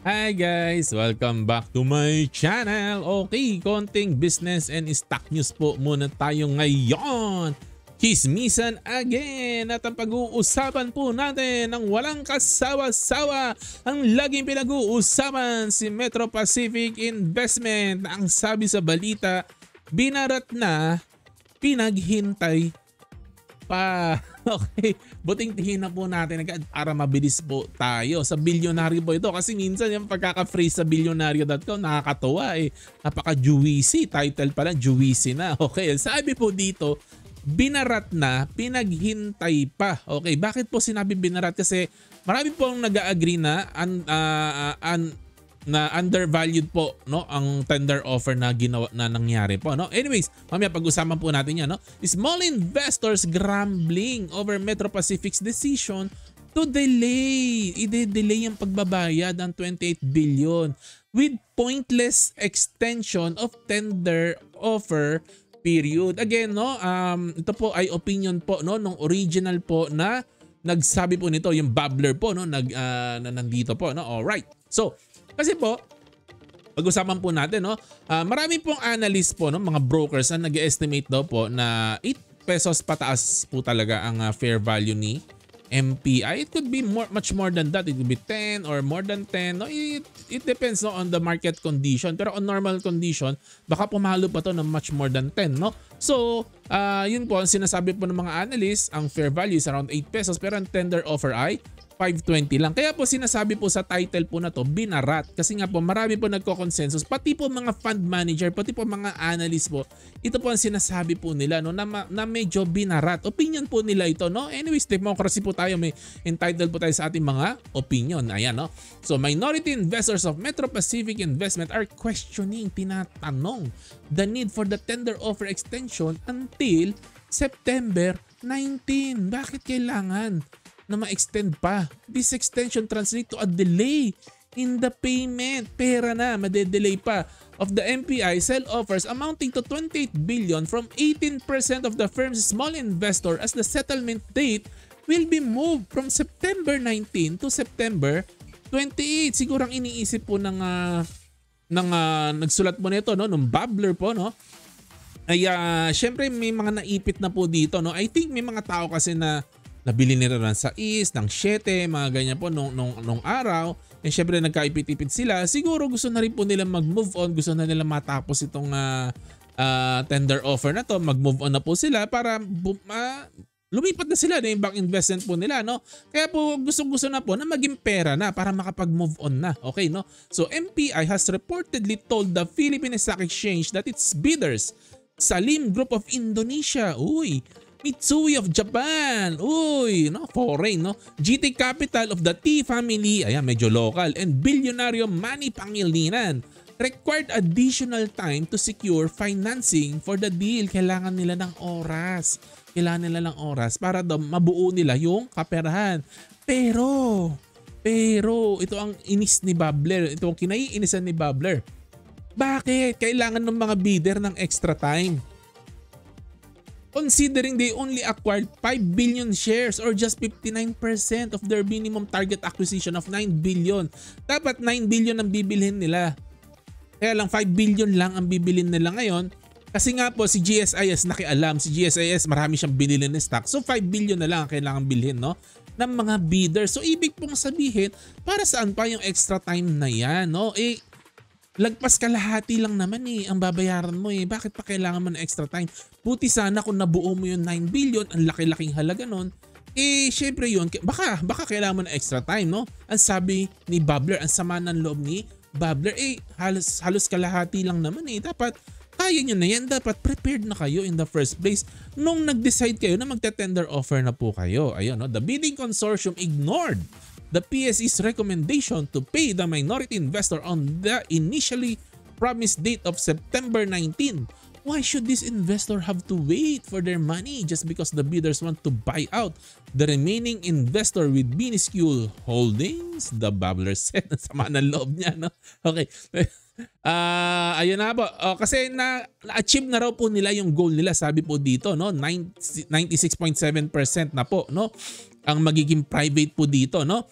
Hi guys! Welcome back to my channel! Okay, konting business and stock news po muna tayo ngayon. Chismisan again at ang pag-uusapan po natin ng walang kasawa-sawa ang laging pinag-uusapan si Metro Pacific Investment. Ang sabi sa balita, binarat na, pinaghintay pa. Okay, buting tingin na po natin agad para mabilis po tayo. Sa bilyonaryo po ito kasi minsan yung pagkaka-phrase sa bilyonaryo.com nakakatawa eh. Napaka-juicy. Title pala, juicy na. Okay, sabi po dito, binarat na, pinaghintay pa. Okay, bakit po sinabi binarat? Kasi marami pong nag-agree na undervalued po no ang tender offer na ginawa na nangyari po no. Anyways, mamaya pag-usapan po natin 'yan no. Small investors grumbling over Metro Pacific's decision to delay. I-delay ang pagbabayad ng 28 billion with pointless extension of tender offer period. Again no, ito po ay opinion po no nung original po na nagsabi po nito yung babbler po no na nandito po no. All right. So, kasi po, pag-usapan po natin, no? Marami pong analyst po, no? Mga brokers na nag-estimate daw po na 8 pesos pataas po talaga ang fair value ni MPI. It could be much more than that. It could be 10 or more than 10. No? It depends no, on the market condition. Pero on normal condition, baka pumalo pa to ng much more than 10. No? So, yun po, ang sinasabi po ng mga analyst, ang fair value is around 8 pesos pero ang tender offer ay 520 lang. Kaya po sinasabi po sa title po na to, binarat. Kasi nga po marami po nagko-consensus. Pati po mga fund manager, pati po mga analyst po. Ito po ang sinasabi po nila no, na medyo binarat. Opinion po nila ito. No? Anyways, democracy po tayo. May entitled po tayo sa ating mga opinion. Ayan, no? So, minority investors of Metro Pacific Investment are questioning, tinatanong, the need for the tender offer extension until September 19. Bakit kailangan na ma-extend pa? This extension translates to a delay in the payment. Pera na, madedelay pa of the MPI sell offers amounting to 28 billion from 18% of the firm's small investor as the settlement date will be moved from September 19 to September 28. Sigurang iniisip po ng nagsulat mo nito no, nung babbler po no. Ay syempre may mga naipit na po dito no. I think may mga tao kasi na nabili nila ng 6, ng 7, mga ganyan po nung araw. And syempre nagkaipit-ipit sila. Siguro gusto na rin po nila mag-move on. Gusto na nila matapos itong tender offer na to. Mag-move on na po sila para lumipat na sila na yung back investment po nila. No? Kaya po gusto na po na maging pera na para makapag-move on na. Okay, no? So MPI has reportedly told the Philippine Stock Exchange that its bidders, Salim Group of Indonesia, Mitsui of Japan, no, foreign, no? GT Capital of the T family, ayan, medyo local, and Bilyonaryo Manny Pangilinan required additional time to secure financing for the deal. Kailangan nila ng oras. Para daw mabuo nila yung kaperahan. Pero, ito ang inis ni Babbler. Ito ang kinaiinisan ni Babbler. Bakit? Kailangan ng mga bidder ng extra time. Considering they only acquired 5 billion shares or just 59% of their minimum target acquisition of 9 billion. Dapat 9 billion ang bibilhin nila. Kaya lang 5 billion lang ang bibilhin nila ngayon. Kasi nga po si GSIS nakialam. Si GSIS marami siyang binili ng stock. So 5 billion na lang ang kailangan bilhin no? Ng mga bidders. So ibig pong sabihin, para saan pa yung extra time na yan? No? Lagpas kalahati lang naman ang babayaran mo Bakit pa kailangan mo ng extra time? Buti sana kung nabuo mo yung 9 billion, ang laki-laking halaga nun. Syempre yun, baka kailangan mo ng extra time, no? Ang sabi ni Babbler, ang sama ng loob ni Babbler, halos kalahati lang naman Dapat kaya nyo na yan. Dapat prepared na kayo in the first place nung nag-decide kayo na magte-tender offer na po kayo. Ayun, no? The bidding consortium ignored the PSE's recommendation to pay the minority investor on the initially promised date of September 19. Why should this investor have to wait for their money just because the bidders want to buy out the remaining investor with minuscule holdings? The babbler said. Sama ng loob niya, no? Okay. Ayun na po. Kasi na-achieve na raw po nila yung goal nila. Sabi po dito, no? 96.7% na po, no? Ang magiging private po dito, no?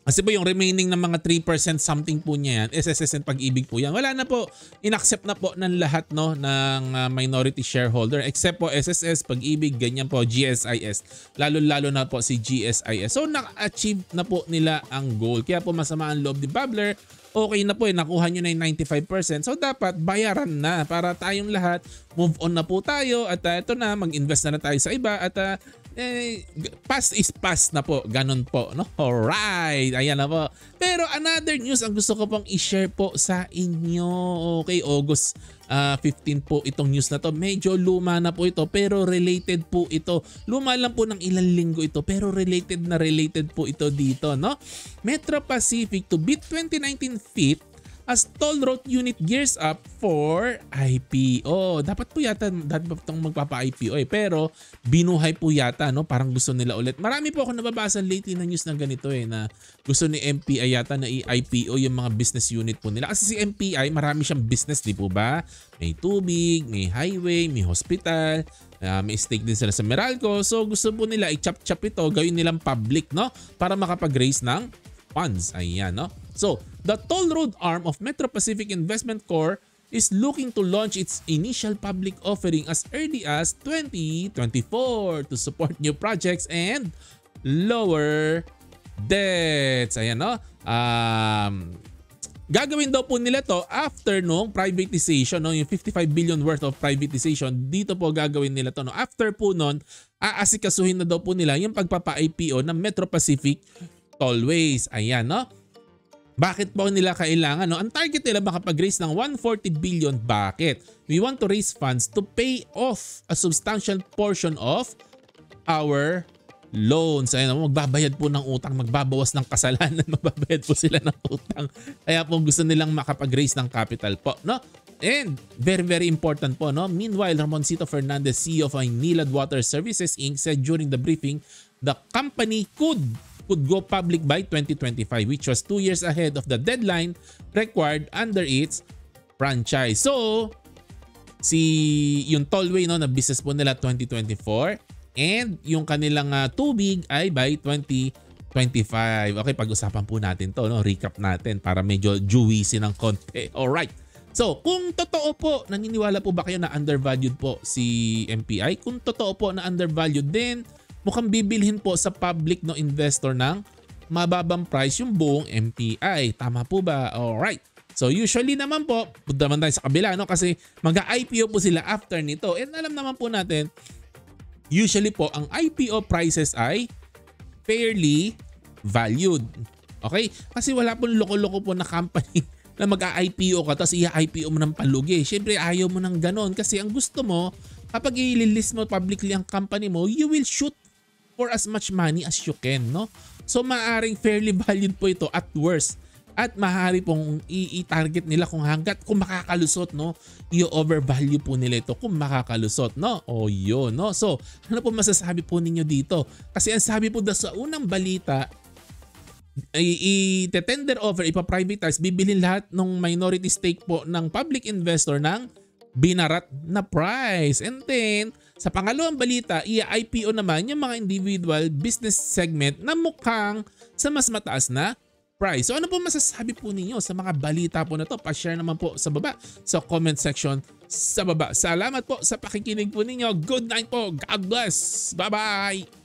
Kasi po yung remaining ng mga 3% something po niya yan, SSS and Pag-ibig po yan. Wala na po, inaccept na po ng lahat no ng minority shareholder except po SSS, Pag-ibig, ganyan po, GSIS. Lalo-lalo na po si GSIS. So na-achieve na po nila ang goal. Kaya po masama ang loob ni Babbler. Okay na po nakuha nyo na yung 95%. So dapat bayaran na para tayong lahat move on na po tayo at ito na, mag-invest na tayo sa iba at past is past na po. Ganun po, no? Alright, ayan na po. Pero another news ang gusto ko pong i-share po sa inyo. Okay, August 15 po itong news na to. Medyo luma na po ito pero related po ito. Luma lang po ng ilang linggo ito pero related po ito dito, no? Metro Pacific to beat 2019 FIT as toll road unit gears up for IPO. Dapat po yata itong magpapa-IPO pero binuhay po yata, no? Parang gusto nila ulit. Marami po ako nababasa lately na news na ganito na gusto ni MPI yata na i-IPO yung mga business unit po nila. Kasi si MPI marami siyang business, di po ba? May tubig, may highway, may hospital, may stake din sila sa Meralco. So gusto po nila i-chop-chop ito, gawin nilang public, no? Para makapag-raise ng funds. Ayan, no? So, the toll road arm of Metro Pacific Investment Corp is looking to launch its initial public offering as early as 2024 to support new projects and lower debts. Ayan, no? Gagawin daw po nila to after nung privatization, no? Yung 55 billion worth of privatization, dito po gagawin nila to, no? After po nun, aasikasuhin na daw po nila yung pagpapa-IPO ng Metro Pacific Tollways. Ayan, no? Bakit po nila kailangan? No? Ang target nila makapag-raise ng 140 billion. Bakit? We want to raise funds to pay off a substantial portion of our loans. Ayan, magbabayad po ng utang, magbabawas ng kasalanan, magbabayad po sila ng utang. Kaya po gusto nilang makapag-raise ng capital po, no? And very very important po, no? Meanwhile, Ramoncito Fernandez, CEO of Maynilad Water Services Inc. said during the briefing the company could go public by 2025, which was 2 years ahead of the deadline required under its franchise. So, yung tollway, no, na business po nila 2024 and yung kanilang tubig ay by 2025. Okay, pag-usapan po natin to, no? Recap natin para medyo juicy ng konti. Alright. So, kung totoo po, naniniwala po ba kayo na undervalued po si MPI? Kung totoo po na undervalued din, mukhang bibilhin po sa public, no, investor ng mababang price yung buong MPI. Tama po ba? Alright. So usually naman po, punta naman tayo sa kabila, no? Kasi mag-IPO po sila after nito. And alam naman po natin, usually po ang IPO prices ay fairly valued. Okay? Kasi wala pong loko-loko po na company na mag-IPO ka tapos i-IPO mo ng palugi. Siyempre ayaw mo ng ganon kasi ang gusto mo, kapag i-list mo publicly ang company mo, you will shoot for as much money as you can, no? So maaring fairly valued po ito at worst. At maaari pong i-target nila kung makakalusot, no? I-overvalue po nila ito kung makakalusot, no? O yun, no? So, ano po masasabi po ninyo dito? Kasi ang sabi po sa unang balita, i-tender offer, ipa-privatize, bibilhin lahat ng minority stake po ng public investor ng binarat na price. And then, sa pangalawang balita, i-IPO naman yung mga individual business segment na mukhang sa mas mataas na price. So ano po masasabi po ninyo sa mga balita po na to? Pa-share naman po sa baba sa comment section sa baba. Salamat po sa pakikinig po ninyo. Good night po. God bless. Bye-bye.